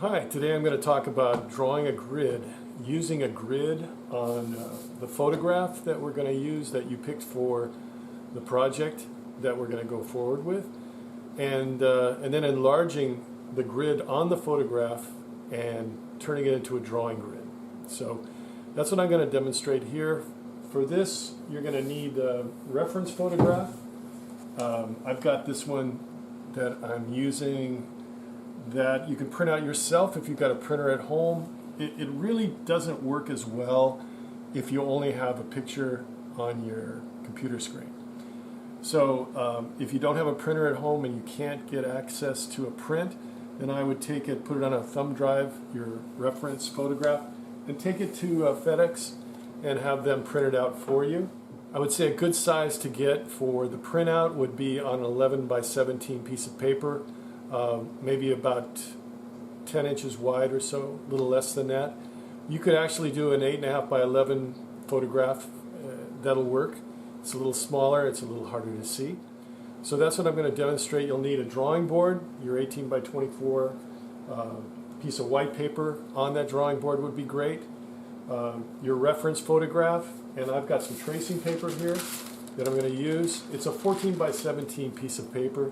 Hi, today I'm going to talk about drawing a grid, using a grid on the photograph that we're going to use that you picked for the project that we're going to go forward with, and then enlarging the grid on the photograph and turning it into a drawing grid. So that's what I'm going to demonstrate here. For this, you're going to need a reference photograph. I've got this one that I'm using that you can print out yourself if you've got a printer at home. It really doesn't work as well if you only have a picture on your computer screen. So if you don't have a printer at home and you can't get access to a print, then I would take it, put it on a thumb drive, your reference photograph, and take it to FedEx and have them print it out for you. I would say a good size to get for the printout would be on an 11 by 17 piece of paper. Maybe about 10 inches wide or so, a little less than that. You could actually do an 8.5 by 11 photograph. That'll work. It's a little smaller, it's a little harder to see. So that's what I'm going to demonstrate. You'll need a drawing board, your 18 by 24 piece of white paper on that drawing board would be great. Your reference photograph, and I've got some tracing paper here that I'm going to use. It's a 14 by 17 piece of paper.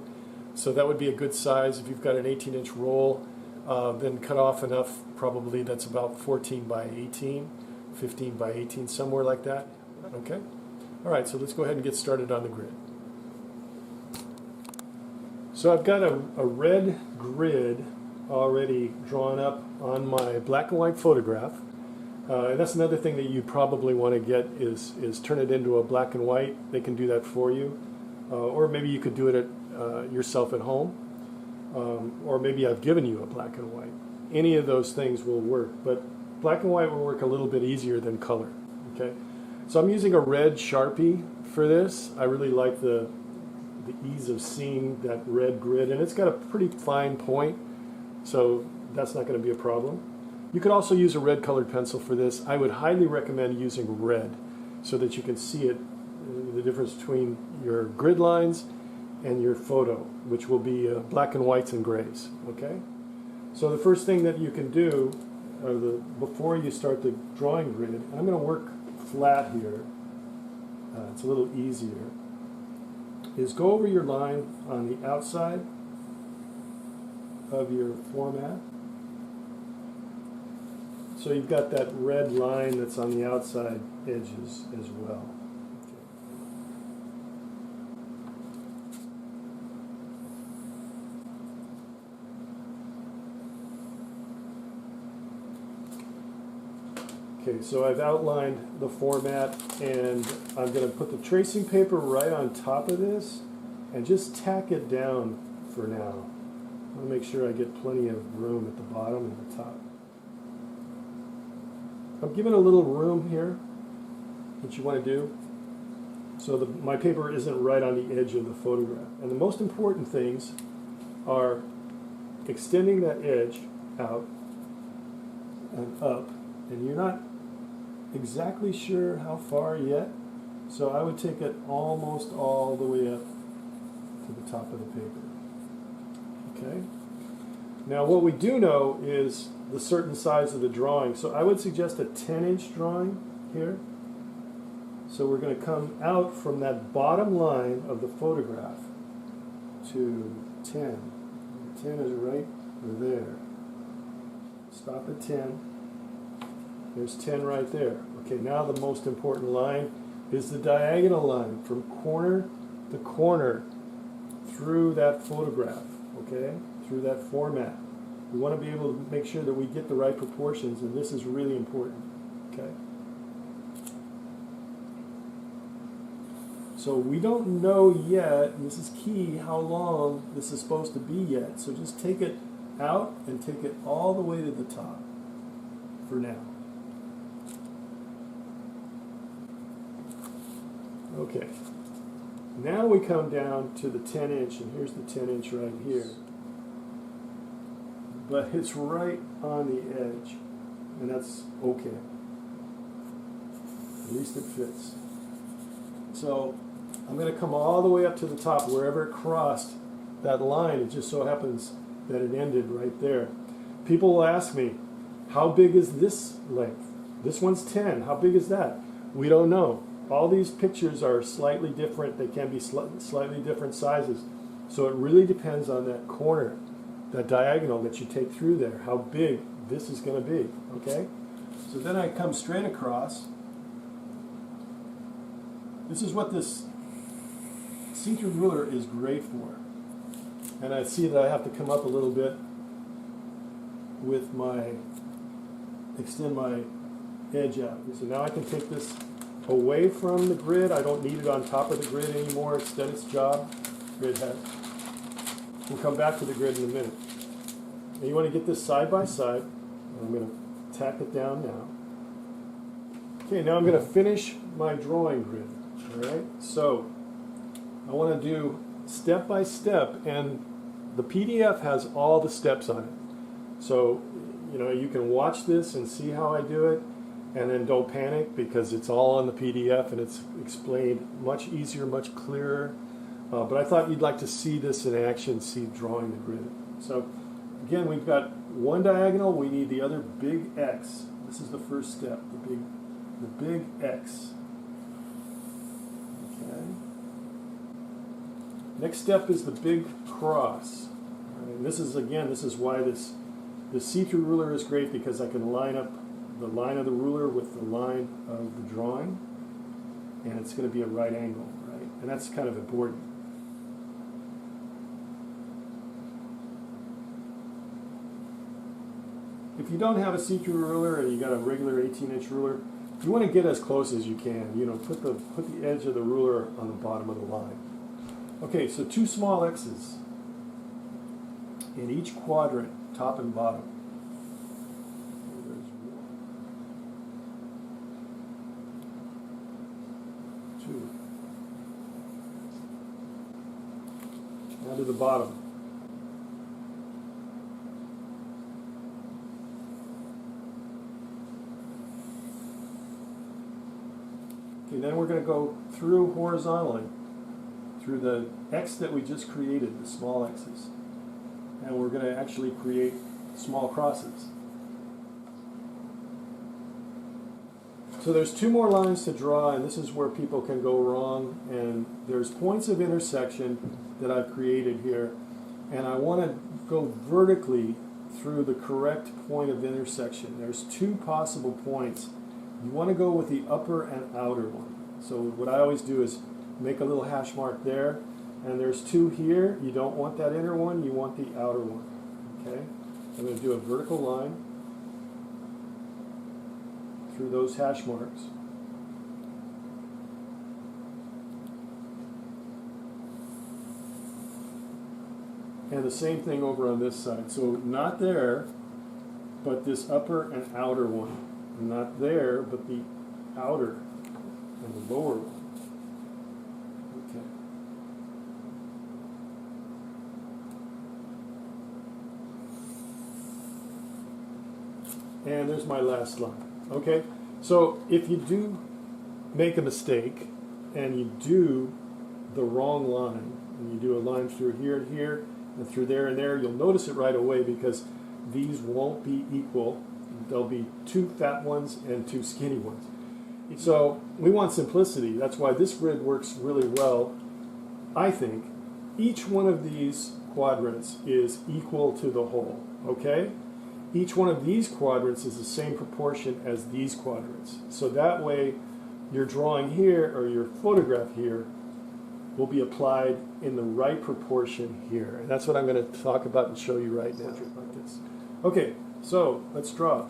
So that would be a good size. If you've got an 18-inch roll, then cut off enough, probably that's about 14 by 18, 15 by 18, somewhere like that. Okay? All right, so let's go ahead and get started on the grid. So I've got a red grid already drawn up on my black and white photograph. And that's another thing that you probably want to get is turn it into a black and white. They can do that for you. Or maybe you could do it yourself at home, or maybe I've given you a black and white. Any of those things will work, but black and white will work a little bit easier than color. Okay, so I'm using a red Sharpie for this. I really like the ease of seeing that red grid, and it's got a pretty fine point, so that's not going to be a problem. You could also use a red colored pencil for this. I would highly recommend using red so that you can see it, the difference between your grid lines and your photo, which will be black and whites and grays. Okay, so the first thing that you can do before you start the drawing grid, I'm going to work flat here, it's a little easier, is go over your line on the outside of your format. So you've got that red line that's on the outside edges as well. Okay, so I've outlined the format, and I'm going to put the tracing paper right on top of this and just tack it down for now. I want to make sure I get plenty of room at the bottom and the top. I'm giving a little room here that you want to do so my paper isn't right on the edge of the photograph. And the most important things are extending that edge out and up, and you're not exactly sure how far yet, so I would take it almost all the way up to the top of the paper. Okay? Now what we do know is the certain size of the drawing, so I would suggest a 10-inch drawing here. So we're going to come out from that bottom line of the photograph to 10. 10 is right there. Stop at 10. There's 10 right there. Okay, now the most important line is the diagonal line from corner to corner through that photograph, okay, through that format. We want to be able to make sure that we get the right proportions, and this is really important, okay? So we don't know yet, and this is key, how long this is supposed to be yet. So just take it out and take it all the way to the top for now. Okay, now we come down to the 10-inch, and here's the 10-inch right here. But it's right on the edge, and that's okay. At least it fits. So I'm going to come all the way up to the top, wherever it crossed that line. It just so happens that it ended right there. People will ask me, how big is this length? This one's 10. How big is that? We don't know. All these pictures are slightly different. They can be slightly different sizes. So it really depends on that corner, that diagonal that you take through there, how big this is going to be, okay? So then I come straight across. This is what this see-through ruler is great for. And I see that I have to come up a little bit with extend my edge out. So now I can take this away from the grid. I don't need it on top of the grid anymore. It's done its job. Grid has. We'll come back to the grid in a minute. And you want to get this side by side. I'm going to tack it down now. Okay, now I'm going to finish my drawing grid. All right, so I want to do step by step, and the PDF has all the steps on it. So, you know, you can watch this and see how I do it, and then don't panic because it's all on the PDF and it's explained much easier, much clearer. But I thought you'd like to see this in action, see drawing the grid. So again, we've got one diagonal, we need the other big X. This is the first step, the big X. Okay. Next step is the big cross. And this is, again, this is why this see-through ruler is great, because I can line up the line of the ruler with the line of the drawing, and it's going to be a right angle, right? And that's kind of important. If you don't have a see-through ruler and you got a regular 18-inch ruler, you want to get as close as you can. You know, put the edge of the ruler on the bottom of the line. Okay, so 2 small X's in each quadrant, top and bottom. There's 1, 2. Now to the bottom. Okay, then we're going to go through horizontally, through the X that we just created, the small X's. And we're going to actually create small crosses. So there's 2 more lines to draw, and this is where people can go wrong. And there's points of intersection that I've created here. And I want to go vertically through the correct point of intersection. There's 2 possible points. You want to go with the upper and outer one. So what I always do is make a little hash mark there, and there's 2 here. You don't want that inner one, you want the outer one. Okay? I'm going to do a vertical line through those hash marks. And the same thing over on this side. So not there, but this upper and outer one. Not there, but the outer and the lower one. Okay. And there's my last line. Okay, so if you do make a mistake and you do the wrong line, and you do a line through here and here, and through there and there, you'll notice it right away, because these won't be equal. There'll be 2 fat ones and 2 skinny ones. So we want simplicity. That's why this grid works really well. I think each one of these quadrants is equal to the whole, okay? Each one of these quadrants is the same proportion as these quadrants. So that way your drawing here, or your photograph here, will be applied in the right proportion here. And that's what I'm going to talk about and show you right now. Like this. Okay, so let's draw.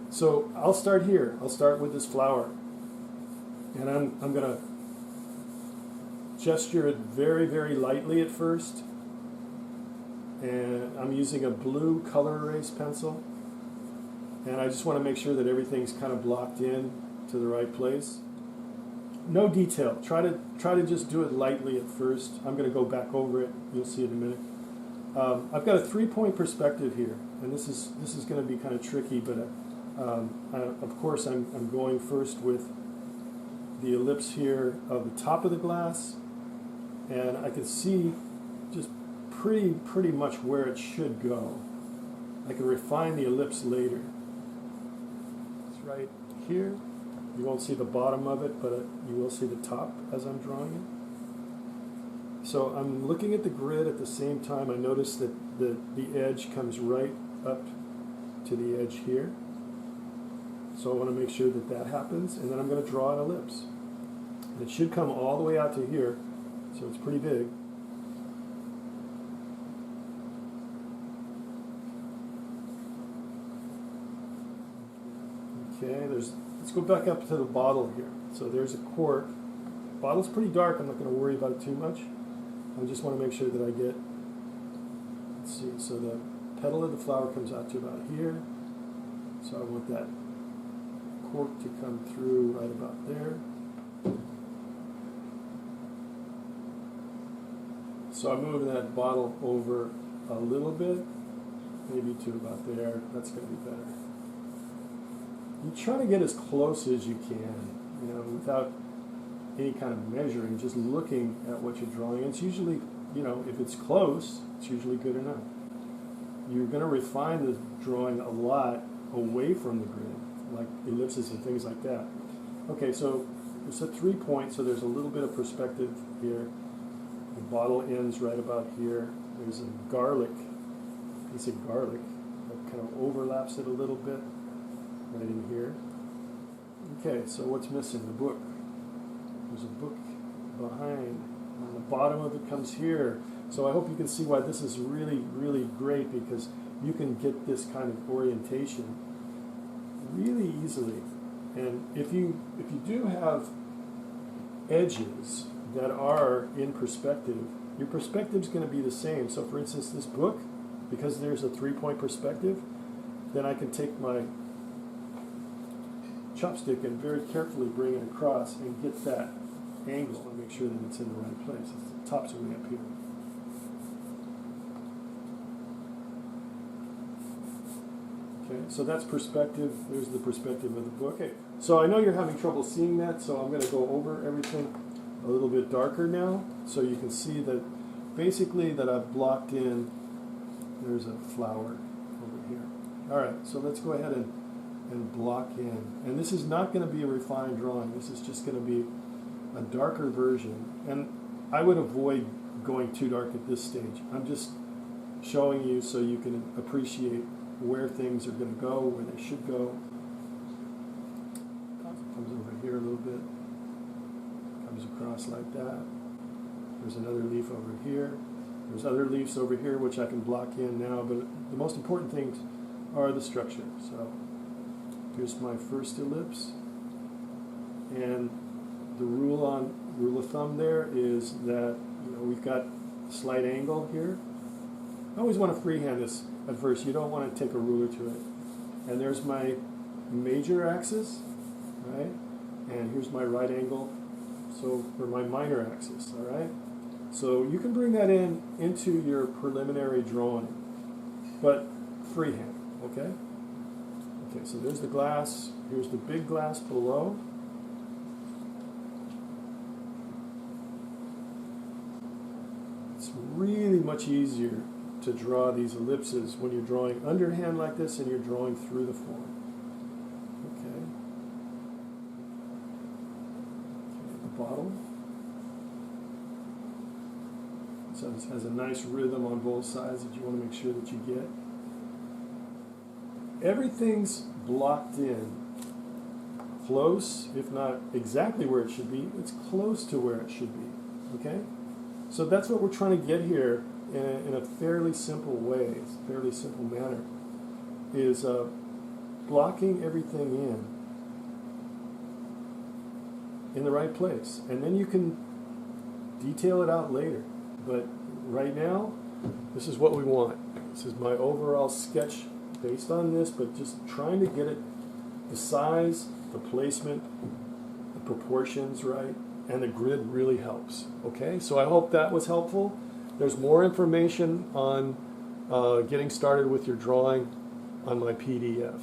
So I'll start here. I'll start with this flower. And I'm going to gesture it very, very lightly at first. And I'm using a blue color erase pencil. And I just want to make sure that everything's kind of blocked in to the right place. No detail. Try to just do it lightly at first. I'm going to go back over it. You'll see it in a minute. I've got a 3-point perspective here, and this is going to be kind of tricky, but of course I'm going first with the ellipse here of the top of the glass, and I can see just pretty much where it should go. I can refine the ellipse later. It's right here. You won't see the bottom of it, but you will see the top as I'm drawing it. So I'm looking at the grid at the same time. I notice that the edge comes right up to the edge here. So I want to make sure that that happens, and then I'm going to draw an ellipse. And it should come all the way out to here, so it's pretty big. Okay, let's go back up to the bottle here. So there's a cork. The bottle's pretty dark. I'm not going to worry about it too much. I just want to make sure that I get, let's see, so the petal of the flower comes out to about here. So I want that cork to come through right about there. So I'm moving that bottle over a little bit, maybe to about there. That's going to be better. You try to get as close as you can, without any kind of measuring, just looking at what you're drawing. It's usually, if it's close, it's usually good enough. You're going to refine the drawing a lot away from the grid, like ellipses and things like that. Okay, so it's a 3 point, so there's a little bit of perspective here. The bottle ends right about here. There's a piece of garlic that kind of overlaps it a little bit right in here. Okay, so what's missing? The book. There's a book behind. And the bottom of it comes here. So I hope you can see why this is really, really great, because you can get this kind of orientation really easily. And if you do have edges that are in perspective, your perspective is going to be the same. So for instance, this book, because there's a 3 point perspective, then I can take my chopstick and very carefully bring it across and get that angle and make sure that it's in the right place. The top's way up here. Okay, so that's perspective. There's the perspective of the book. Okay, so I know you're having trouble seeing that, so I'm going to go over everything a little bit darker now, so you can see that basically that I've blocked in. There's a flower over here. All right, so let's go ahead and block in. And this is not going to be a refined drawing. This is just going to be a darker version. And I would avoid going too dark at this stage. I'm just showing you so you can appreciate where things are going to go, where they should go. Comes over here a little bit. Comes across like that. There's another leaf over here. There's other leaves over here which I can block in now, but the most important things are the structure. So here's my first ellipse, and the rule of thumb there is that we've got a slight angle here. I always want to freehand this at first. You don't want to take a ruler to it. And there's my major axis, right? And here's my right angle, so for my minor axis, all right? So you can bring that into your preliminary drawing, but freehand, okay? Okay, so there's the glass. Here's the big glass below. It's really much easier to draw these ellipses when you're drawing underhand like this and you're drawing through the form. Okay. The bottle. So this has a nice rhythm on both sides that you want to make sure that you get. Everything's blocked in close, if not exactly where it should be, it's close to where it should be, okay? So that's what we're trying to get here in a fairly simple way, fairly simple manner, is blocking everything in the right place. And then you can detail it out later. But right now, this is what we want. This is my overall sketch based on this, but just trying to get it, the size, the placement, the proportions right, and the grid really helps. Okay, so I hope that was helpful. There's more information on getting started with your drawing on my PDF.